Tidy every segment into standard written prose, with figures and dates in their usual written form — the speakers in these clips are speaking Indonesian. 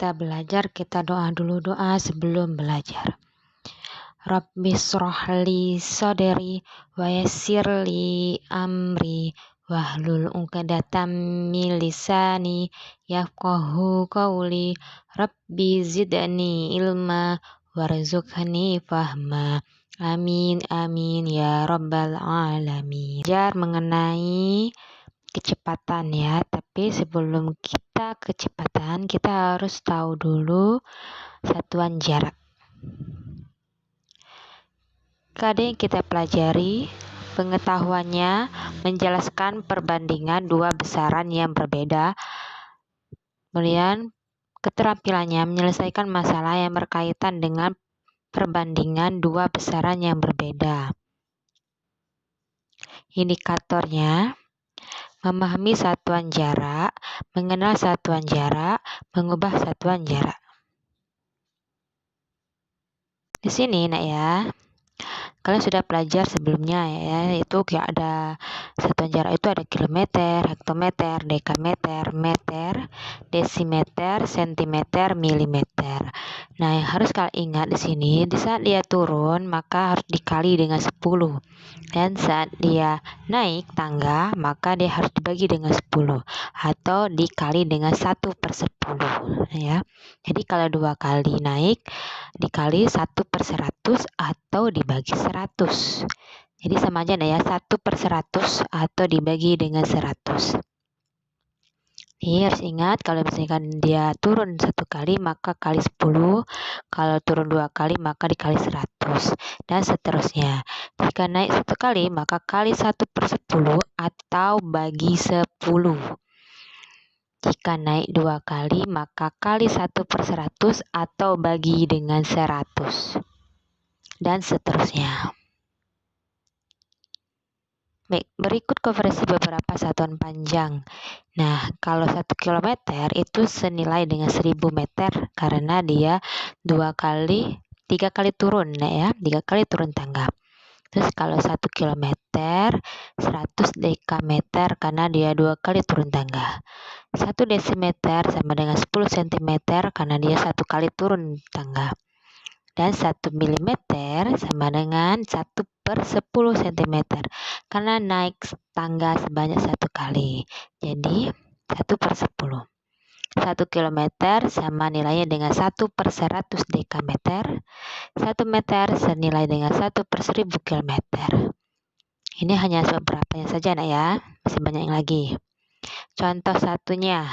kita belajar, kita doa dulu, doa sebelum belajar. Rabbi shrahli sadri wa yassirli amri wahlul 'uqdatam min lisani yafqahu qawli. Rabbi zidni ilma warzuqni fahma. Amin amin ya rabbal alamin. Belajar mengenai kecepatan ya, tapi sebelum kita kecepatan kita harus tahu dulu satuan jarak. Kadang kita pelajari pengetahuannya menjelaskan perbandingan dua besaran yang berbeda, kemudian keterampilannya menyelesaikan masalah yang berkaitan dengan perbandingan dua besaran yang berbeda. Indikatornya memahami satuan jarak, mengenal satuan jarak, mengubah satuan jarak. Di sini nak ya, kalian sudah belajar sebelumnya ya, itu ada satuan jarak itu ada kilometer, hektometer, dekameter, meter, desimeter, sentimeter, milimeter. Nah, yang harus kalian ingat di sini, di saat dia turun maka harus dikali dengan 10. Dan saat dia naik tangga maka dia harus dibagi dengan 10 atau dikali dengan 1/10 ya. Jadi kalau 2 kali naik dikali 1/100 atau dibagi 100. Jadi sama aja ya, 1/100 atau dibagi dengan 100. Ini harus ingat, kalau misalkan dia turun 1 kali maka kali 10, kalau turun 2 kali maka dikali 100, dan seterusnya. Jika naik 1 kali maka kali 1/10 atau bagi 10. Jika naik 2 kali maka kali 1/100 atau bagi dengan 100, dan seterusnya. Baik, berikut konversi beberapa satuan panjang. Nah, kalau 1 km itu senilai dengan 1000 meter karena dia 3 kali turun ya, 3 kali turun tangga. Terus kalau 1 km 100 dekameter karena dia 2 kali turun tangga. 1 desimeter sama dengan 10 cm karena dia 1 kali turun tangga. Dan 1 mm sama dengan 1/10 cm karena naik tangga sebanyak 1 kali. Jadi 1/10. 1 km sama nilainya dengan 1/100 dekameter. 1 meter senilai dengan 1/1000 km. Ini hanya beberapanya saja nak ya, masih banyak lagi. Contoh satunya,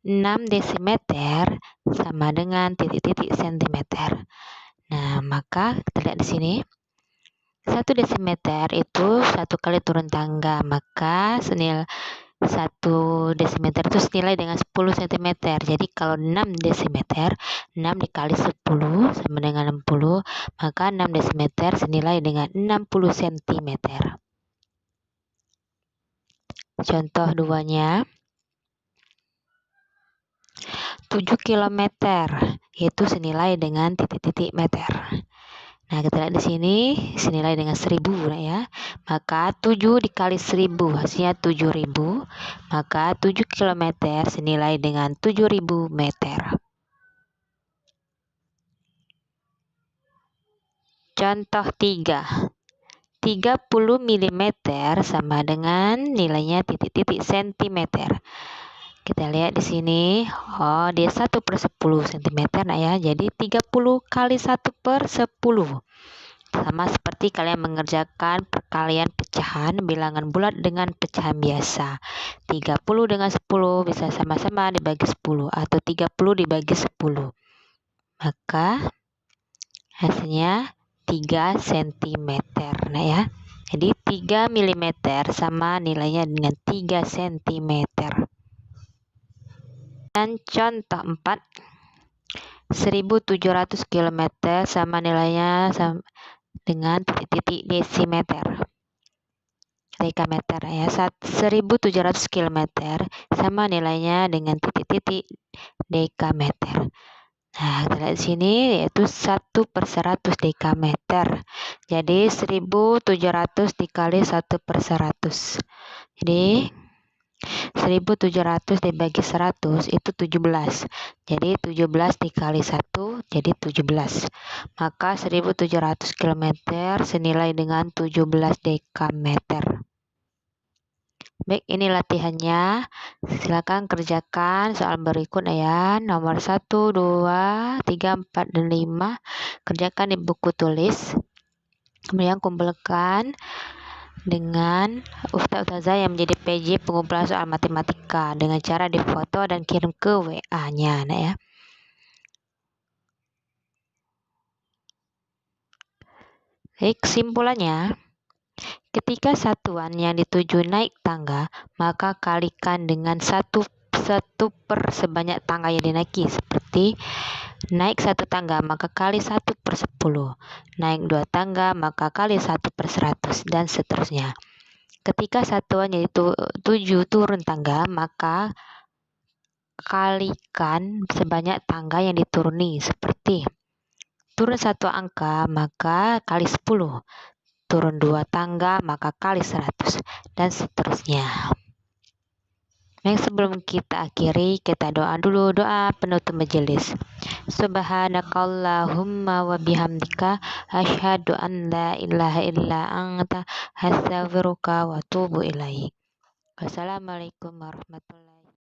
6 desimeter sama dengan titik-titik sentimeter. Nah, maka kita lihat di sini. 1 desimeter itu 1 kali turun tangga, maka 1 desimeter itu senilai dengan 10 cm. Jadi kalau 6 desimeter, 6 dikali 10 sama dengan 60, maka 6 desimeter senilai dengan 60 cm. Contoh duanya, 7 km yaitu senilai dengan titik-titik meter. Nah, kita lihat di sini senilai dengan 1000 ya. Maka 7 dikali 1000 hasilnya 7000. Maka 7 km senilai dengan 7000 meter. Contoh 3. 30 mm sama dengan nilainya titik-titik sentimeter. Kita lihat di sini, oh dia 1/10 cm nah ya, jadi 30 kali 1/10. Sama seperti kalian mengerjakan perkalian pecahan bilangan bulat dengan pecahan biasa. 30 dengan 10 bisa sama-sama dibagi 10 atau 30 dibagi 10. Maka hasilnya 3 cm nah ya. Jadi 3 mm sama nilainya dengan 3 cm. Dan contoh 4, 1700 km sama nilainya dengan titik-titik desimeter. Dekameter ya, 1700 km sama nilainya dengan titik-titik dekameter. Nah, kita lihat di sini yaitu 1/100 dekameter. Jadi 1700 dikali 1/100. Jadi 1700 dibagi 100 itu 17. Jadi 17 dikali 1 jadi 17. Maka 1700 km senilai dengan 17 dekameter. Baik, ini latihannya. Silakan kerjakan soal berikut ya. Nomor 1, 2, 3, 4, dan 5. Kerjakan di buku tulis. Kemudian kumpulkan dengan Ustazah yang menjadi PJ pengumpulan soal matematika dengan cara difoto dan kirim ke WA-nya, nah ya. Baik, kesimpulannya, ketika satuan yang dituju naik tangga, maka kalikan dengan satu per sebanyak tangga yang dinaiki. Seperti naik 1 tangga maka kali 1/10, naik 2 tangga maka kali 1/100, dan seterusnya. Ketika satuan yang dituju turun tangga, maka kalikan sebanyak tangga yang dituruni. Seperti turun 1 angka maka kali 10, turun 2 tangga maka kali 100, dan seterusnya. Baik, sebelum kita akhiri, kita doa dulu, doa penutup majelis. Subhanakallahumma wa bihamdika asyhadu an la ilaha illa anta astaghfiruka wa atubu ilaik. Wassalamualaikum warahmatullahi wabarakatuh.